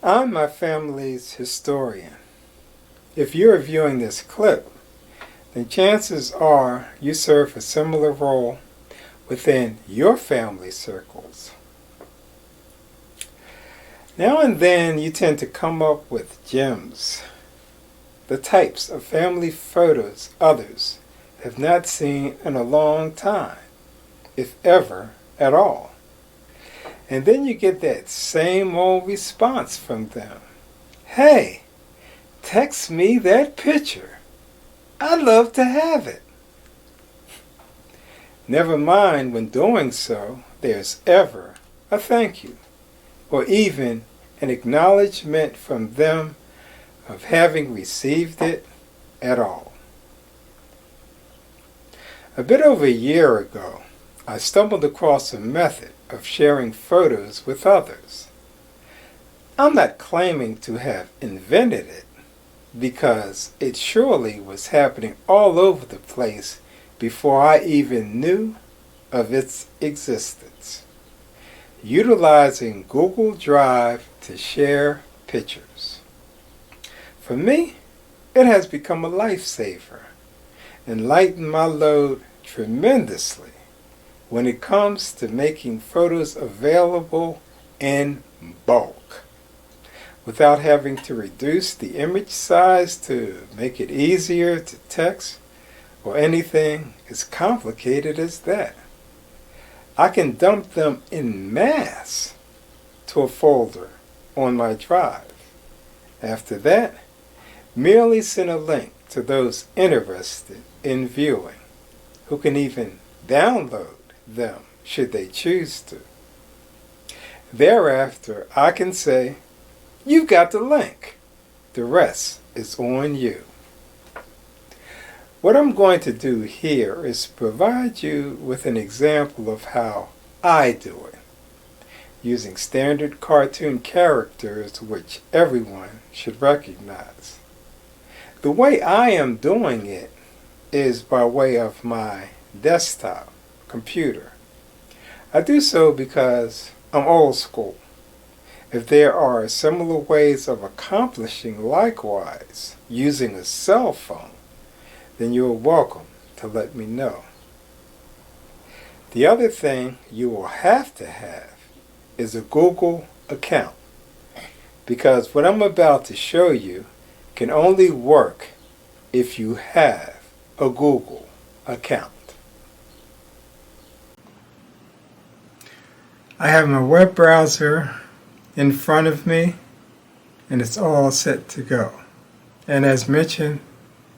I'm my family's historian. If you're viewing this clip, then chances are you serve a similar role within your family circles. Now and then you tend to come up with gems, the types of family photos others have not seen in a long time, if ever at all. And then you get that same old response from them. Hey, text me that picture. I'd love to have it. Never mind when doing so, there's ever a thank you, or even an acknowledgement from them of having received it at all. A bit over a year ago, I stumbled across a method of sharing photos with others. I'm not claiming to have invented it, because it surely was happening all over the place before I even knew of its existence. Utilizing Google Drive to share pictures. For me, it has become a lifesaver and lightened my load tremendously when it comes to making photos available in bulk, without having to reduce the image size to make it easier to text or anything as complicated as that. I can dump them en masse to a folder on my drive. After that, merely send a link to those interested in viewing, who can even download them should they choose to. Thereafter, I can say, "You've got the link. The rest is on you." What I'm going to do here is provide you with an example of how I do it, using standard cartoon characters which everyone should recognize. The way I am doing it is by way of my desktop computer. I do so because I'm old school. If there are similar ways of accomplishing likewise using a cell phone, then you're welcome to let me know. The other thing you will have is a Google account, because what I'm about to show you can only work if you have a Google account. I have my web browser in front of me, and it's all set to go. And as mentioned,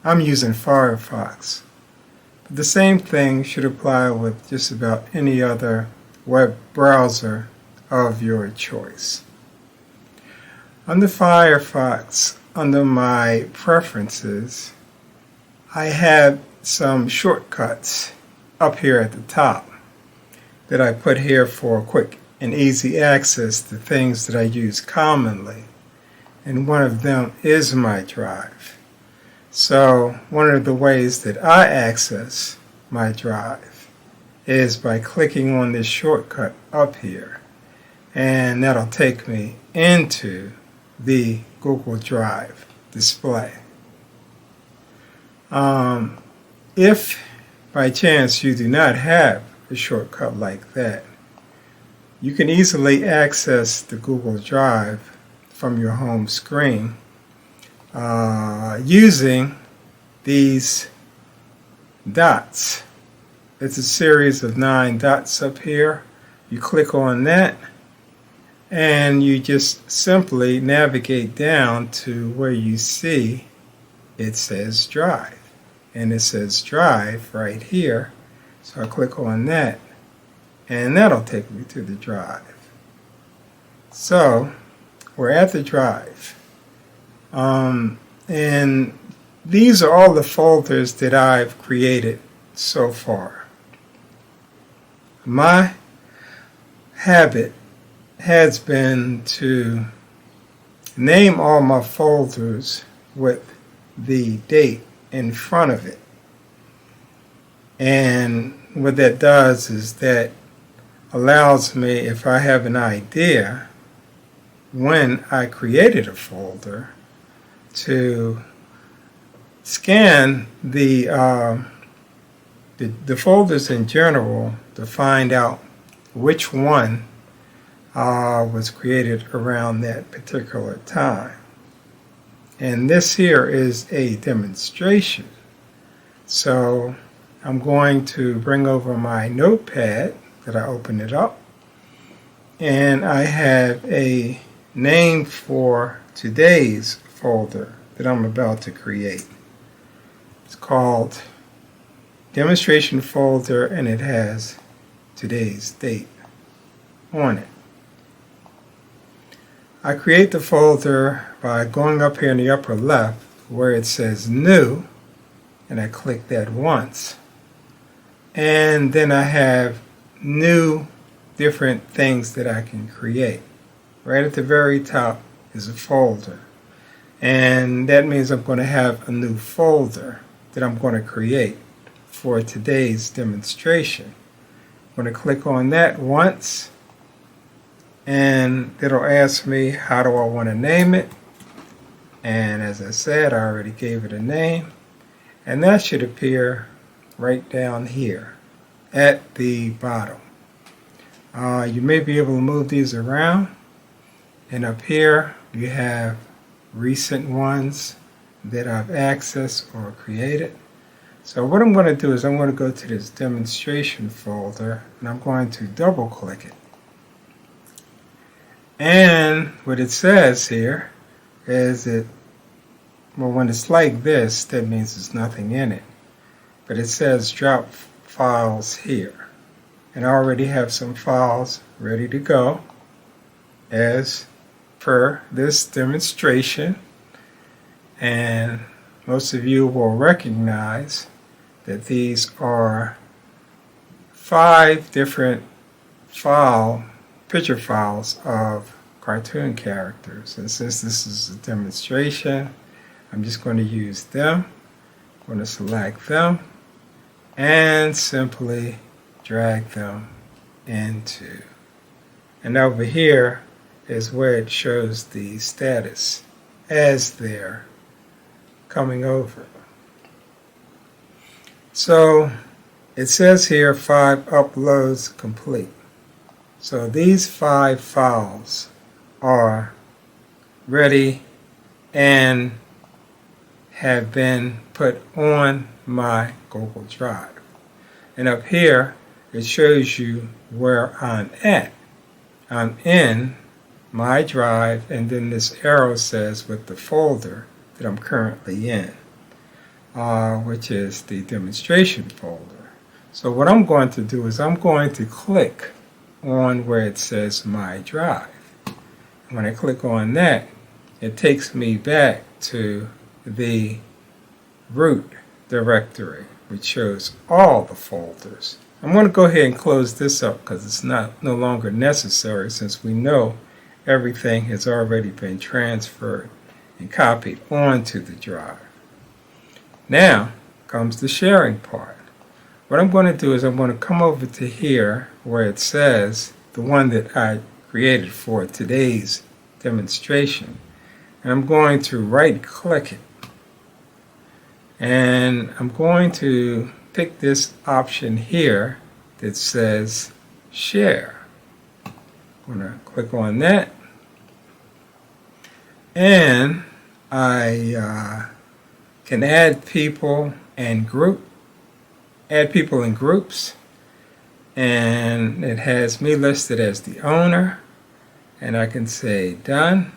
I'm using Firefox. But the same thing should apply with just about any other web browser of your choice. Under Firefox, under my preferences, I have some shortcuts up here at the top that I put here for quick and easy access to things that I use commonly. And one of them is my drive. So one of the ways that I access my drive is by clicking on this shortcut up here. And that'll take me into the Google Drive display. If by chance you do not have a shortcut like that, you can easily access the Google Drive from your home screen using these dots. It's a series of 9 dots up here. You click on that and you just simply navigate down to where you see it says Drive. And it says Drive right here. So I click on that and that'll take me to the drive. So we're at the drive. And these are all the folders that I've created so far. My habit has been to name all my folders with the date in front of it. And what that does is that allows me, if I have an idea, when I created a folder to scan the folders in general to find out which one was created around that particular time. And this here is a demonstration. So I'm going to bring over my notepad that I open it up, and I have a name for today's folder that I'm about to create. It's called Demonstration Folder, and it has today's date on it. I create the folder by going up here in the upper left where it says New, and I click that once. And then I have new different things that I can create. Right at the very top is a folder. And that means I'm going to have a new folder that I'm going to create for today's demonstration. I'm going to click on that once, and it'll ask me how do I want to name it. And as I said, I already gave it a name, and that should appear right down here at the bottom. You may be able to move these around, and up here you have recent ones that I've accessed or created. So what I'm going to do is I'm going to go to this demonstration folder, and I'm going to double click it. And what it says here is that, well, when it's like this, that means there's nothing in it. But it says drop files here. And I already have some files ready to go as per this demonstration. And most of you will recognize that these are 5 different picture files of cartoon characters. And since this is a demonstration, I'm just going to use them. I'm going to select them and simply drag them into. And over here is where it shows the status as they're coming over. So it says here 5 uploads complete. So these 5 files are ready and have been put on my Google Drive. And up here it shows you where I'm at. I'm in my drive, and then this arrow says with the folder that I'm currently in, which is the demonstration folder. So what I'm going to do is I'm going to click on where it says my drive. When I click on that, it takes me back to the root directory, which shows all the folders. I'm going to go ahead and close this up because it's no longer necessary, since we know everything has already been transferred and copied onto the drive. Now comes the sharing part. What I'm going to do is I'm going to come over to here where it says the one that I created for today's demonstration, and I'm going to right click it, and I'm going to pick this option here that says share. I'm going to click on that, and I can add people in groups, and it has me listed as the owner, and I can say done.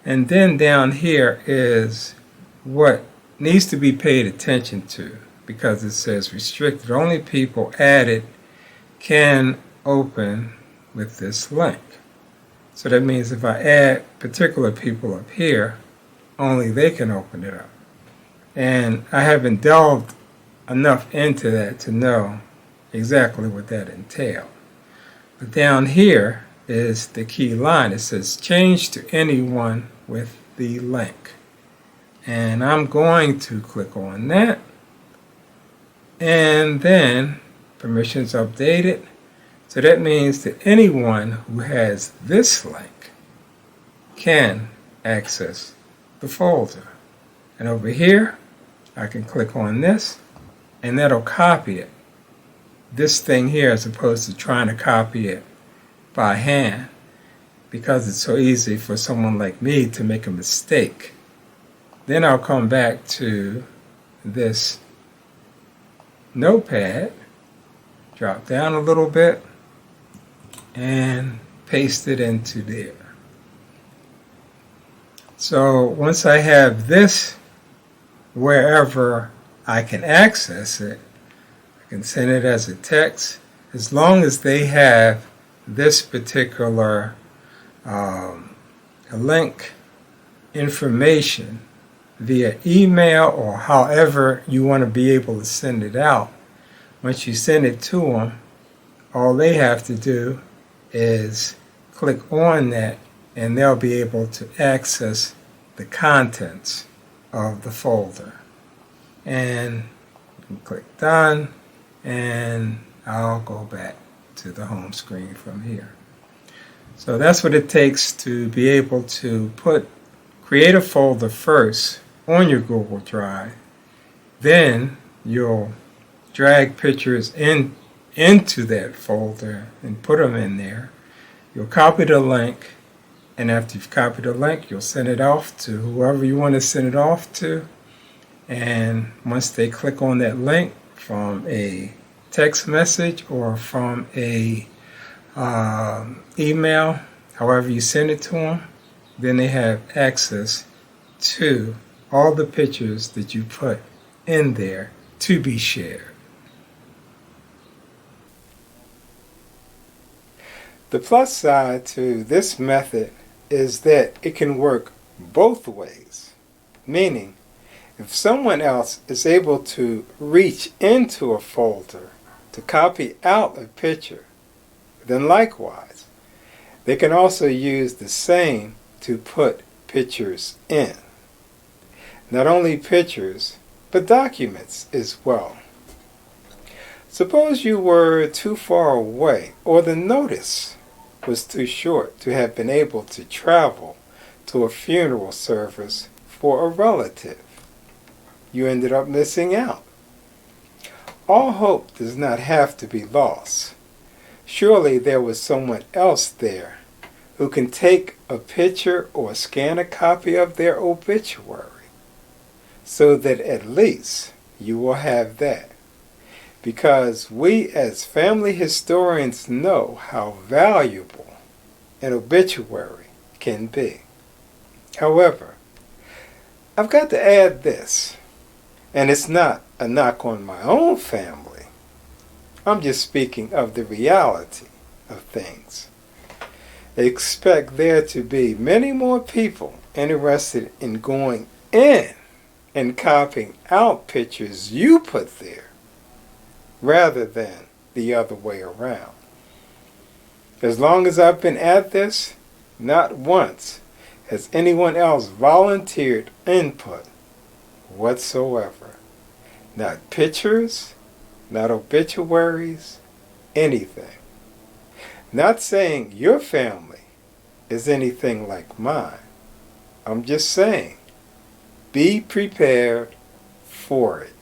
And then down here is what needs to be paid attention to, because it says restricted. Only people added can open with this link. So that means if I add particular people up here, only they can open it up. And I haven't delved enough into that to know exactly what that entails. But down here is the key line. It says change to anyone with the link. And I'm going to click on that. And then permissions updated. So that means that anyone who has this link can access the folder. And over here, I can click on this, and that'll copy it. This thing here, as opposed to trying to copy it by hand, because it's so easy for someone like me to make a mistake. Then I'll come back to this notepad, drop down a little bit, and paste it into there. So once I have this wherever I can access it, I can send it as a text, as long as they have this particular link information via email or however you want to be able to send it out. Once you send it to them, all they have to do is click on that, and they'll be able to access the contents of the folder. And click done, and I'll go back to the home screen from here. So that's what it takes to be able to create a folder first on your Google Drive. Then you'll drag pictures into that folder and put them in there. You'll copy the link, and after you've copied the link, you'll send it off to whoever you want to send it off to. And once they click on that link from a text message or from a email, however you send it to them, then they have access to all the pictures that you put in there to be shared. The plus side to this method is that it can work both ways, meaning if someone else is able to reach into a folder to copy out a picture, then likewise, they can also use the same to put pictures in. Not only pictures, but documents as well. Suppose you were too far away, or the notice was too short to have been able to travel to a funeral service for a relative. You ended up missing out. All hope does not have to be lost. Surely there was someone else there who can take a picture or scan a copy of their obituary, so that at least you will have that. Because we as family historians know how valuable an obituary can be. However, I've got to add this, and it's not a knock on my own family. I'm just speaking of the reality of things. They expect there to be many more people interested in going in and copying out pictures you put there, rather than the other way around. As long as I've been at this, not once has anyone else volunteered input whatsoever. Not pictures, not obituaries, anything. Not saying your family is anything like mine. I'm just saying, be prepared for it.